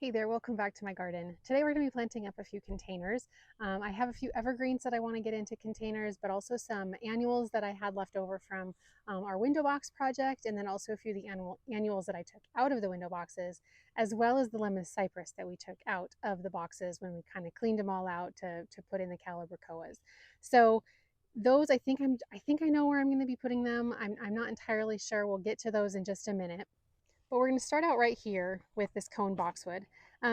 Hey there, welcome back to my garden. Today we're going to be planting up a few containers. I have a few evergreens that I want to get into containers, but also some annuals that I had left over from our window box project, and then also a few of the annuals that I took out of the window boxes, as well as the lemon cypress that we took out of the boxes when we kind of cleaned them all out to put in the calibrachoas. So those I know where I'm going to be putting them. I'm not entirely sure. We'll get to those in just a minute. But we're going to start out right here with this cone boxwood.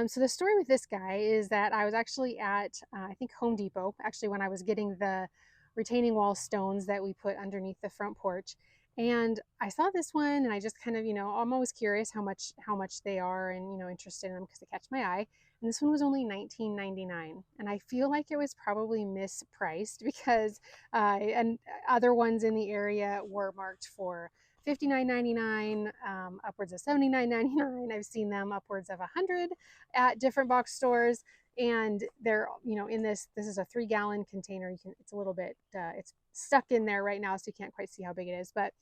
So the story with this guy is that I was actually at, I think Home Depot, actually when I was getting the retaining wall stones that we put underneath the front porch. And I saw this one and I just kind of, I'm always curious how much they are and, interested in them because they catch my eye. And this one was only $19.99. And I feel like it was probably mispriced because and other ones in the area were marked for $59.99, upwards of $79.99. I've seen them upwards of $100 at different box stores, and they're in this is a 3-gallon container. It's a little bit it's stuck in there right now, so you can't quite see how big it is, but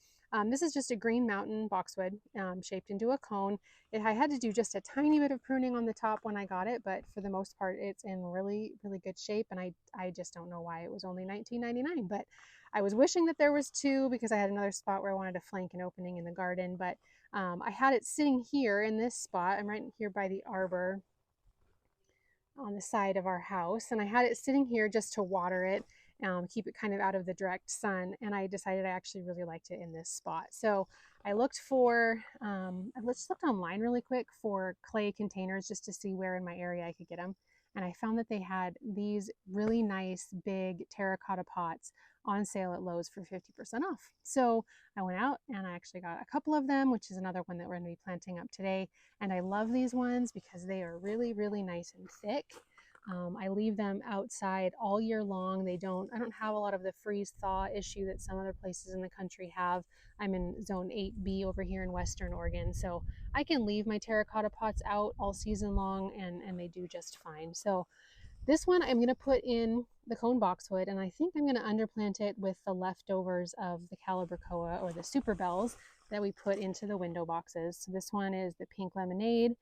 this is just a Green Mountain boxwood shaped into a cone. I had to do just a tiny bit of pruning on the top when I got it, but for the most part it's in really good shape, and I just don't know why it was only $19.99, but I was wishing that there was two because I had another spot where I wanted to flank an opening in the garden, but I had it sitting here in this spot. I'm right here by the arbor on the side of our house, and I had it sitting here just to water it, keep it kind of out of the direct sun, and I decided I actually really liked it in this spot. So I looked for, let's look online really quick for clay containers just to see where in my area I could get them. And I found that they had these really nice big terracotta pots on sale at Lowe's for 50% off. So I went out and I actually got a couple of them, which is another one that we're going to be planting up today. And I love these ones because they are really nice and thick. I leave them outside all year long. I don't have a lot of the freeze thaw issue that some other places in the country have. I'm in zone 8B over here in Western Oregon, so I can leave my terracotta pots out all season long and they do just fine. So this one I'm going to put in the cone boxwood, and I think I'm going to underplant it with the leftovers of the calibrachoa or the super bells that we put into the window boxes. So this one is the pink lemonade.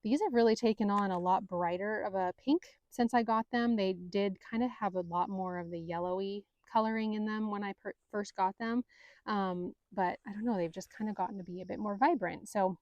These have really taken on a lot brighter of a pink since I got them. They did kind of have a lot more of the yellowy coloring in them when I first got them. But I don't know, they've just kind of gotten to be a bit more vibrant. So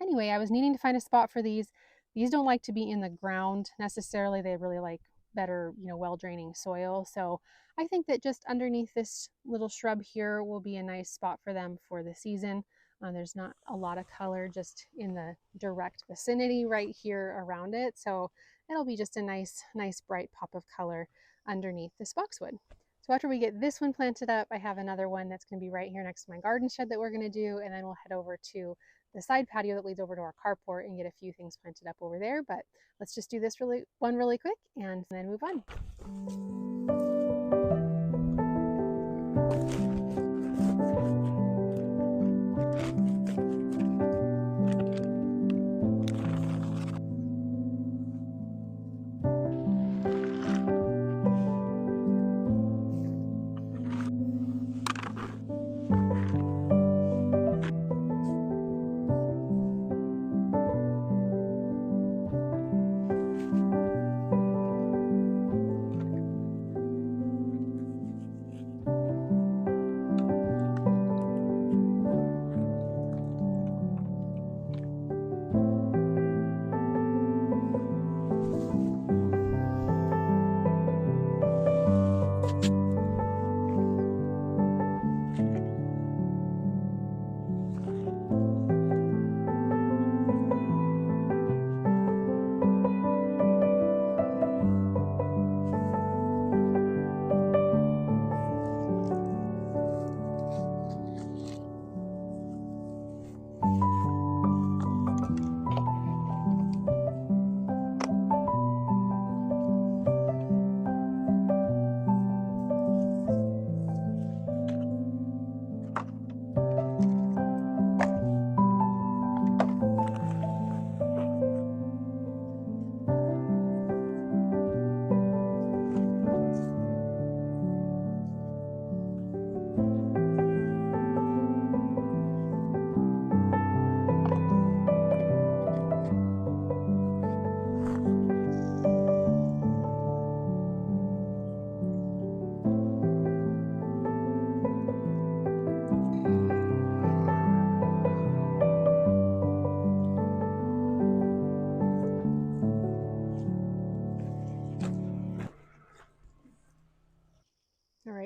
anyway, I was needing to find a spot for these. These don't like to be in the ground necessarily. They really like better, well draining soil. So I think that just underneath this little shrub here will be a nice spot for them for the season. There's not a lot of color just in the direct vicinity right here around it. So it'll be just a nice bright pop of color underneath this boxwood. So after we get this one planted up, I have another one that's going to be right here next to my garden shed that we're going to do, and then we'll head over to the side patio that leads over to our carport and get a few things planted up over there. But let's just do this really quick and then move on.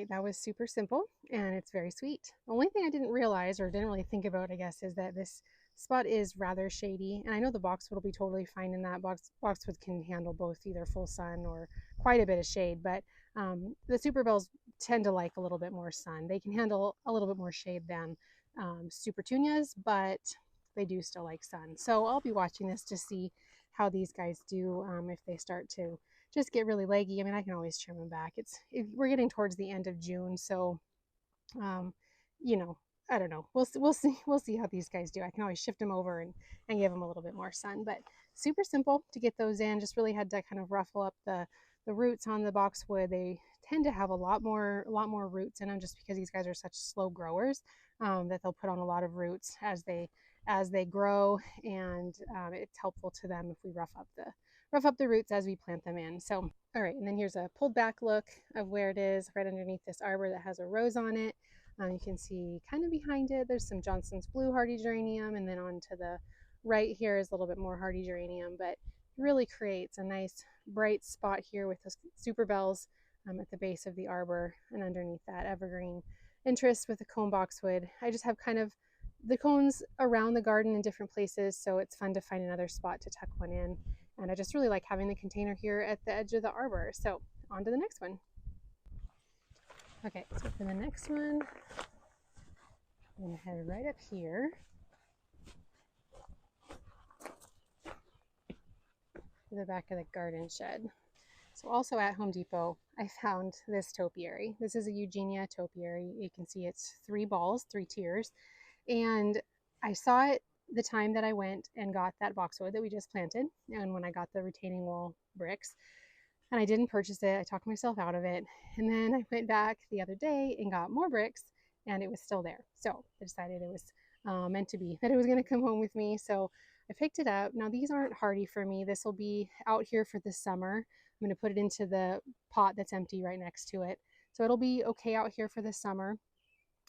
right, that was super simple and it's very sweet. The only thing I didn't realize or didn't really think about, I guess, is that this spot is rather shady. And I know the boxwood will be totally fine in that. Boxwood can handle both either full sun or quite a bit of shade, but the super bells tend to like a little bit more sun. They can handle a little bit more shade than super petunias, but they do still like sun. So I'll be watching this to see how these guys do if they start to just get really leggy. I mean, I can always trim them back. We're getting towards the end of June, so um, you know, I don't know. We'll see how these guys do. I can always shift them over and give them a little bit more sun, but super simple to get those in. Just really had to kind of ruffle up the roots on the boxwood. They tend to have a lot more roots in them just because these guys are such slow growers that they'll put on a lot of roots as they grow, and it's helpful to them if we rough up the roots as we plant them in. So, all right, and then here's a pulled back look of where it is right underneath this arbor that has a rose on it. You can see kind of behind it, there's some Johnson's Blue hardy geranium, and then on to the right here is a little bit more hardy geranium, but it really creates a nice bright spot here with the super bells at the base of the arbor and underneath that evergreen interest with the cone boxwood. I just have kind of the cones around the garden in different places, so it's fun to find another spot to tuck one in. And I just really like having the container here at the edge of the arbor. So on to the next one. Okay, so for the next one, I'm gonna head right up here to the back of the garden shed. So also at Home Depot, I found this topiary. This is a Eugenia topiary. You can see it's 3 balls, 3 tiers. And I saw it the time that I went and got that boxwood that we just planted, and when I got the retaining wall bricks, and I didn't purchase it. I talked myself out of it, and then I went back the other day and got more bricks, and it was still there. So I decided it was meant to be, that it was going to come home with me. So I picked it up. Now these aren't hardy for me. This will be out here for the summer. I'm going to put it into the pot that's empty right next to it, so it'll be okay out here for the summer.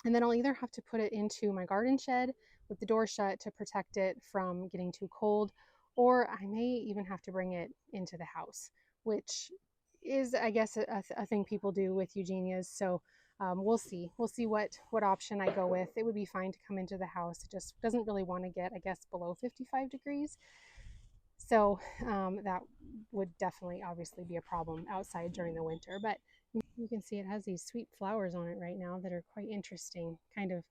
And then I'll either have to put it into my garden shed with the door shut to protect it from getting too cold, or I may even have to bring it into the house, which is, I guess, a thing people do with Eugenias. So we'll see. We'll see what option I go with. It would be fine to come into the house. It just doesn't really want to get, I guess, below 55 degrees. So that would definitely obviously be a problem outside during the winter. But you can see it has these sweet flowers on it right now that are quite interesting, kind of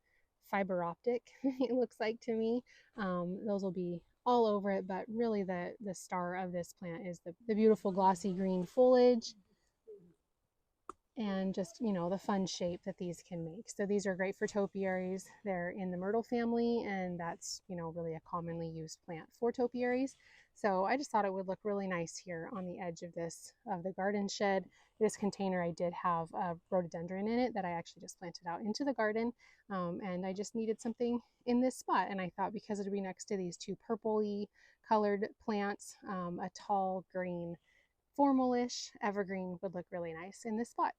fiber optic, it looks like to me. Those will be all over it, but really the star of this plant is the beautiful glossy green foliage and just, you know, the fun shape that these can make. So these are great for topiaries. They're in the myrtle family, and that's, you know, really a commonly used plant for topiaries. So I just thought it would look really nice here on the edge of the garden shed. This container, I did have a rhododendron in it that I actually just planted out into the garden, and I just needed something in this spot. And I thought because it would be next to these 2 purpley colored plants, a tall green formalish evergreen would look really nice in this spot.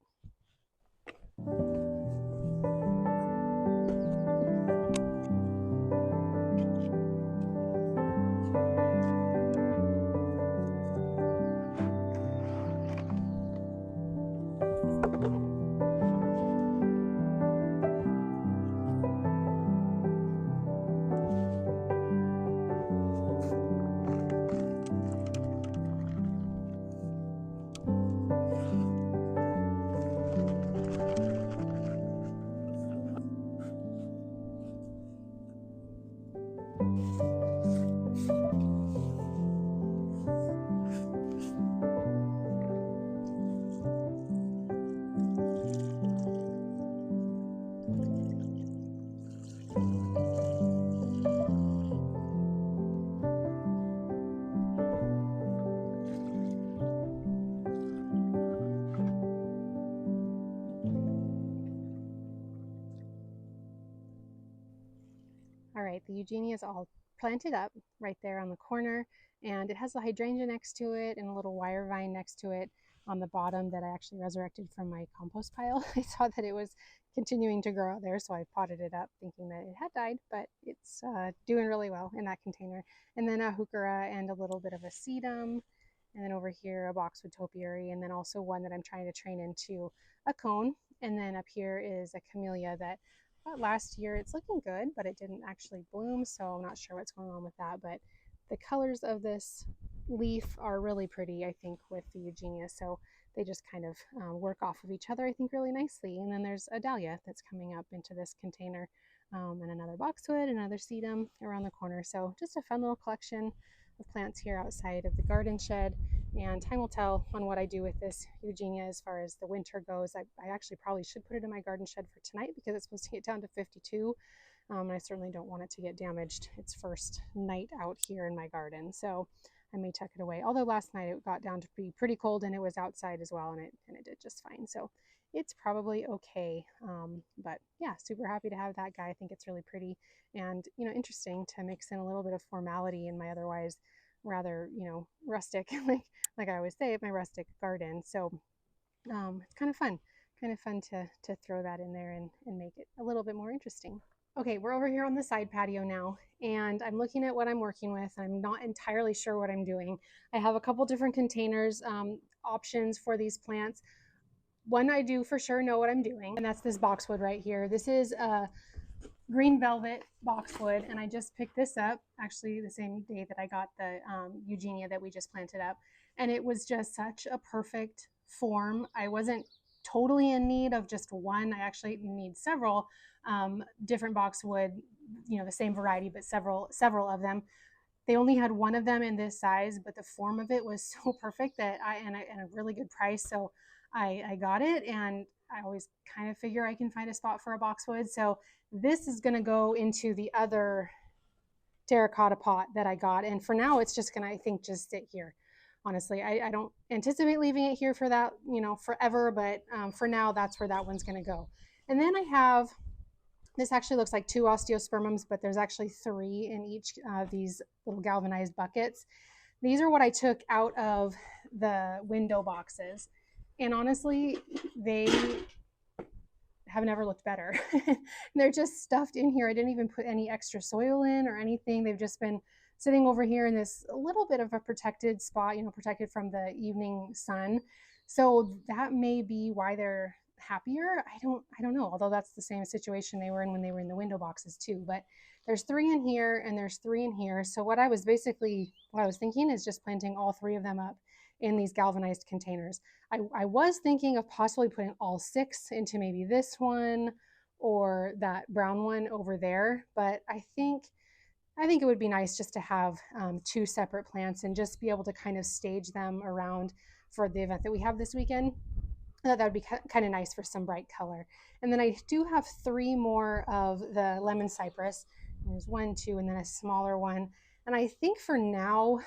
All right, the Eugenia is all planted up right there on the corner, and it has a hydrangea next to it and a little wire vine next to it on the bottom that I actually resurrected from my compost pile. I saw that it was continuing to grow out there, so I potted it up thinking that it had died, but it's doing really well in that container. And then a heuchera and a little bit of a sedum, and then over here a boxwood topiary, and then also one that I'm trying to train into a cone. And then up here is a camellia that last year it's looking good, but it didn't actually bloom, so I'm not sure what's going on with that. But the colors of this leaf are really pretty, I think, with the Eugenia, so they just kind of work off of each other, I think, really nicely. And then there's a dahlia that's coming up into this container, and another boxwood, another sedum around the corner. So just a fun little collection of plants here outside of the garden shed. And time will tell on what I do with this Eugenia as far as the winter goes. I actually probably should put it in my garden shed for tonight because it's supposed to get down to 52. And I certainly don't want it to get damaged its first night out here in my garden. So I may tuck it away. Although last night it got down to be pretty cold and it was outside as well, and it did just fine. So it's probably okay. But yeah, super happy to have that guy. I think it's really pretty and, interesting to mix in a little bit of formality in my otherwise rather, rustic, like I always say, my rustic garden. So it's kind of fun to throw that in there and make it a little bit more interesting. Okay, we're over here on the side patio now, and I'm looking at what I'm working with. I'm not entirely sure what I'm doing. I have a couple different containers options for these plants. One I do for sure know what I'm doing, and that's this boxwood right here. This is a green velvet boxwood, and I just picked this up actually the same day that I got the Eugenia that we just planted up, and it was just such a perfect form. I wasn't totally in need of just one. I actually need several different boxwood, the same variety, but several of them. They only had one of them in this size, but the form of it was so perfect that and a really good price. So I got it, and I always kind of figure I can find a spot for a boxwood. So this is going to go into the other terracotta pot that I got. And for now, it's just going to, I think, just sit here. Honestly, I don't anticipate leaving it here for that, forever. But for now, that's where that one's going to go. And then I have, this actually looks like 2 osteospermums, but there's actually 3 in each of these little galvanized buckets. These are what I took out of the window boxes. And honestly, they have never looked better. They're just stuffed in here. I didn't even put any extra soil in or anything. They've just been sitting over here in this little bit of a protected spot, protected from the evening sun. So that may be why they're happier. I don't know. Although that's the same situation they were in when they were in the window boxes too. But there's 3 in here and there's 3 in here. So what I was thinking is just planting all 3 of them up in these galvanized containers. I was thinking of possibly putting all 6 into maybe this one or that brown one over there, but I think it would be nice just to have 2 separate plants and just be able to kind of stage them around for the event that we have this weekend. I thought that would be kind of nice for some bright color. And then I do have 3 more of the lemon cypress. There's 1, 2, and then a smaller one. And I think for now,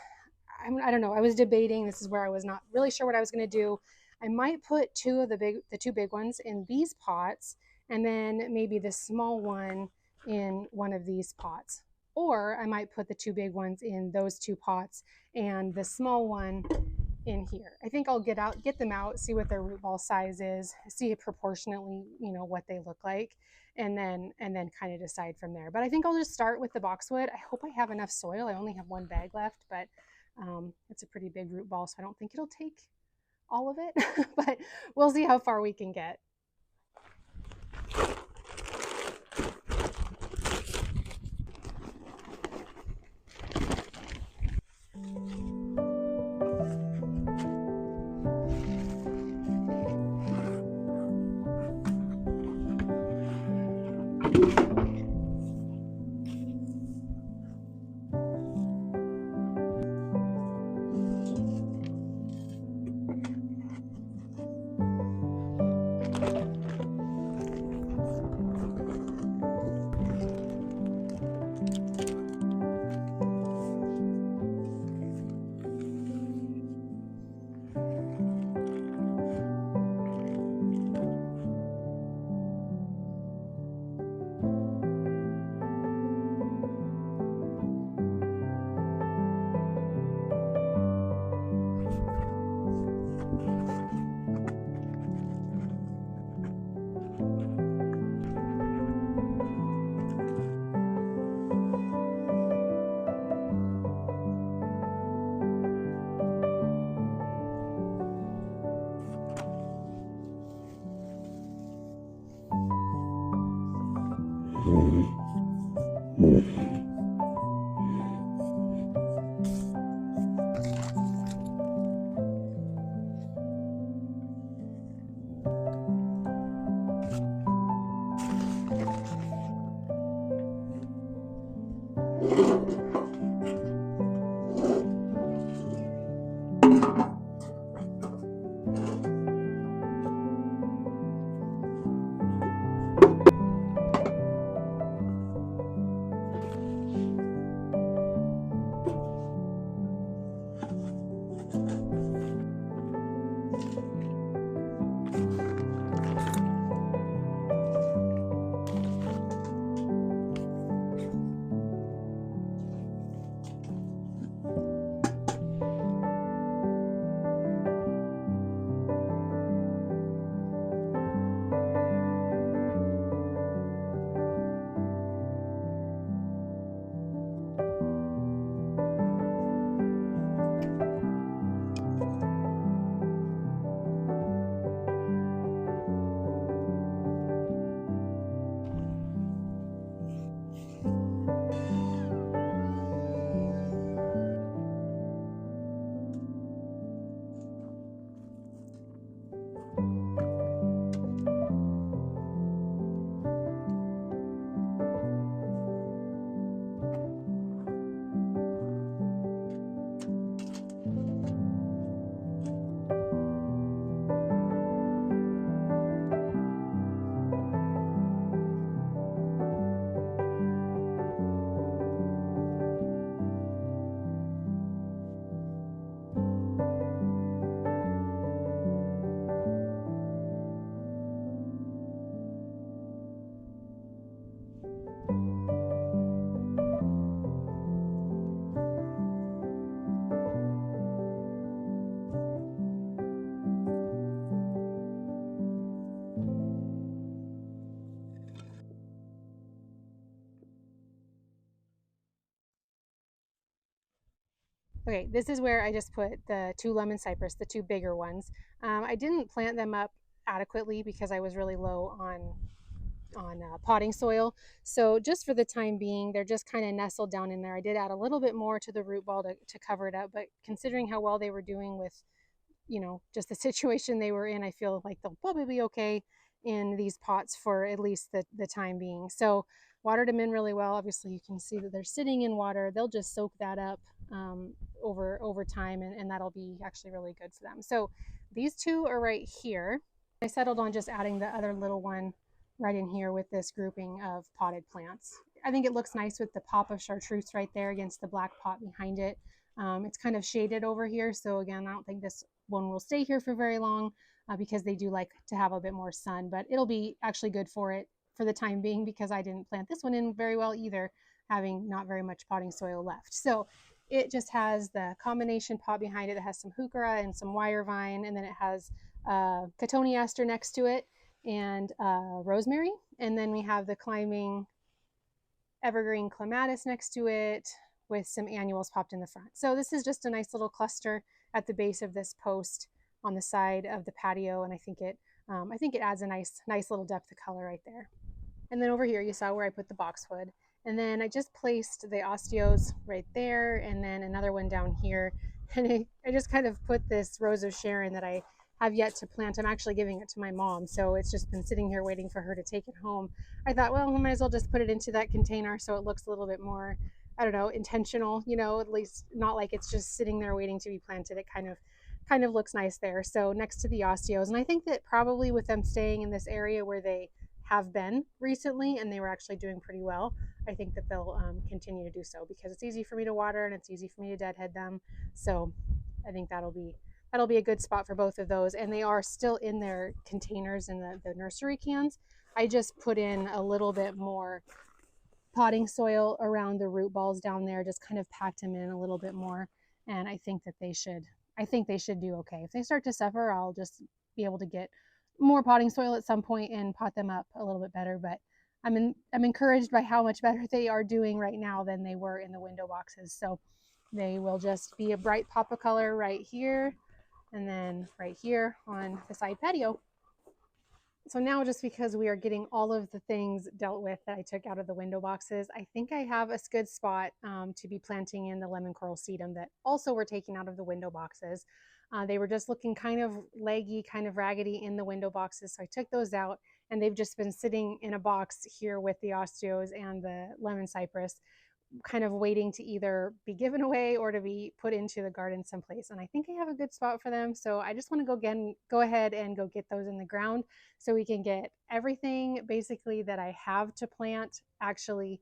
I don't know. I was debating. This is where I was not really sure what I was going to do. I might put 2 of the 2 big ones in these pots, and then maybe the small one in one of these pots. Or I might put the 2 big ones in those 2 pots and the small one in here. I think I'll get them out, see what their root ball size is, see proportionately, what they look like, and then kind of decide from there. But I think I'll just start with the boxwood. I hope I have enough soil. I only have 1 bag left, but it's a pretty big root ball, so I don't think it'll take all of it, but we'll see how far we can get. Okay, this is where I just put the 2 lemon cypress, the 2 bigger ones. I didn't plant them up adequately because I was really low on potting soil. So just for the time being, they're just kind of nestled down in there. I did add a little bit more to the root ball to cover it up, but considering how well they were doing with, just the situation they were in, I feel like they'll probably be okay in these pots for at least the time being. So watered them in really well. Obviously, you can see that they're sitting in water. They'll just soak that up over time, and that'll be actually really good for them. So these 2 are right here. I settled on just adding the other little one right in here with this grouping of potted plants. I think it looks nice with the pop of chartreuse right there against the black pot behind it. It's kind of shaded over here, so again, I don't think this one will stay here for very long because they do like to have a bit more sun, but it'll be actually good for it for the time being because I didn't plant this one in very well either, having not very much potting soil left. So it just has the combination pot behind it that has some heuchera and some wire vine, and then it has cotoneaster next to it and rosemary, and then we have the climbing evergreen clematis next to it with some annuals popped in the front. So this is just a nice little cluster at the base of this post on the side of the patio, and I think it adds a nice little depth of color right there. And then over here you saw where I put the boxwood, and then I just placed the osteos right there, and then another one down here, and I just kind of put this rose of Sharon that I have yet to plant. I'm actually giving it to my mom, so it's just been sitting here waiting for her to take it home. I thought, well, we might as well just put it into that container so it looks a little bit more, I don't know, intentional, at least not like it's just sitting there waiting to be planted. It kind of looks nice there. So next to the osteos, and I think that probably with them staying in this area where they have been recently and they were actually doing pretty well, I think that they'll continue to do so because it's easy for me to water and it's easy for me to deadhead them. So I think that'll be a good spot for both of those, and they are still in their containers in the nursery cans. I just put in a little bit more potting soil around the root balls down there, just kind of packed them in a little bit more, and I think they should do okay. If they start to suffer, I'll just be able to get more potting soil at some point and pot them up a little bit better, but I'm encouraged by how much better they are doing right now than they were in the window boxes. So they will just be a bright pop of color right here and then right here on the side patio. So now, just because we are getting all of the things dealt with that I took out of the window boxes, I think I have a good spot to be planting in the lemon coral sedum that also were taken out of the window boxes. They were just looking kind of leggy, kind of raggedy in the window boxes, so I took those out, and they've just been sitting in a box here with the osteos and the lemon cypress, kind of waiting to either be given away or to be put into the garden someplace. And I think I have a good spot for them. So I just want to go ahead and go get those in the ground so we can get everything basically that I have to plant actually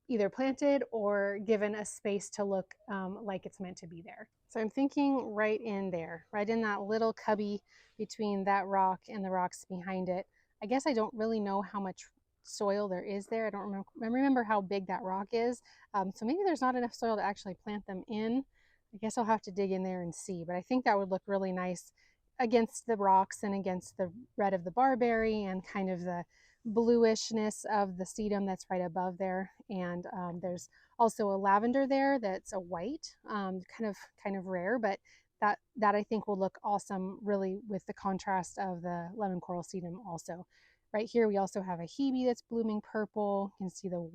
either planted or given a space to look like it's meant to be there. So I'm thinking right in there, right in that little cubby between that rock and the rocks behind it. I guess I don't really know how much soil there is there. I don't remember how big that rock is. So maybe there's not enough soil to actually plant them in. I guess I'll have to dig in there and see, but I think that would look really nice against the rocks and against the red of the barberry and kind of the bluishness of the sedum that's right above there. And there's also a lavender there that's a white, kind of rare, but that I think will look awesome really with the contrast of the lemon coral sedum also. Right here we also have a hebe that's blooming purple. You can see the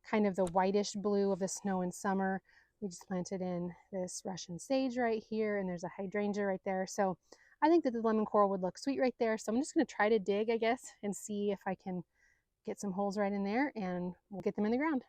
kind of the whitish blue of the snow in summer. We just planted in this Russian sage right here, and there's a hydrangea right there. So I think that the lemon coral would look sweet right there. So I'm just going to try to dig, I guess, and see if I can get some holes right in there, and we'll get them in the ground.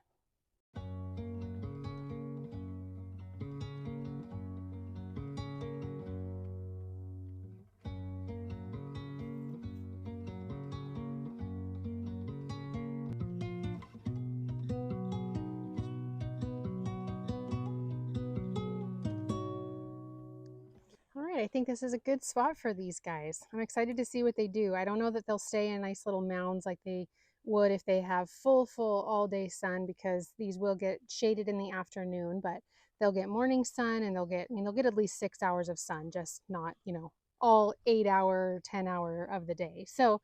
All right, I think this is a good spot for these guys. I'm excited to see what they do. I don't know that they'll stay in nice little mounds like they would if they have full all day sun, because these will get shaded in the afternoon, but they'll get morning sun, and they'll get at least 6 hours of sun, just not, all 8-hour, 10-hour of the day. So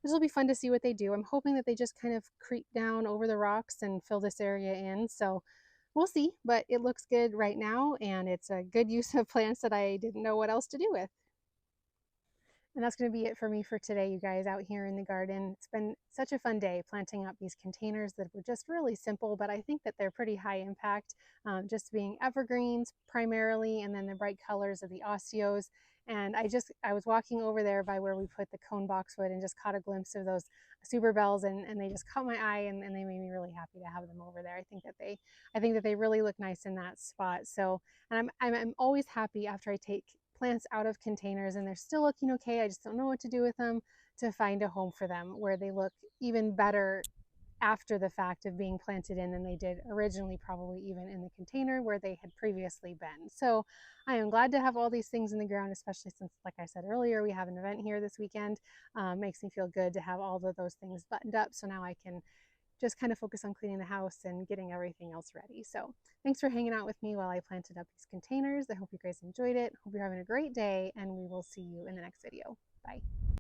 this will be fun to see what they do. I'm hoping that they just kind of creep down over the rocks and fill this area in. So we'll see, but it looks good right now, and it's a good use of plants that I didn't know what else to do with. And that's going to be it for me for today, you guys, out here in the garden. It's been such a fun day planting up these containers that were just really simple, but I think that they're pretty high impact, just being evergreens primarily, and then the bright colors of the osteos. And I was walking over there by where we put the cone boxwood and just caught a glimpse of those super bells, and they just caught my eye, and they made me really happy to have them over there. I think that they really look nice in that spot. So, and I'm always happy after I take plants out of containers and they're still looking okay, I just don't know what to do with them, to find a home for them where they look even better after the fact of being planted in than they did originally, probably even in the container where they had previously been. So I am glad to have all these things in the ground, especially since, like I said earlier, we have an event here this weekend. Makes me feel good to have all of those things buttoned up, so now I can just kind of focus on cleaning the house and getting everything else ready. So thanks for hanging out with me while I planted up these containers. I hope you guys enjoyed it. Hope you're having a great day, and we will see you in the next video. Bye.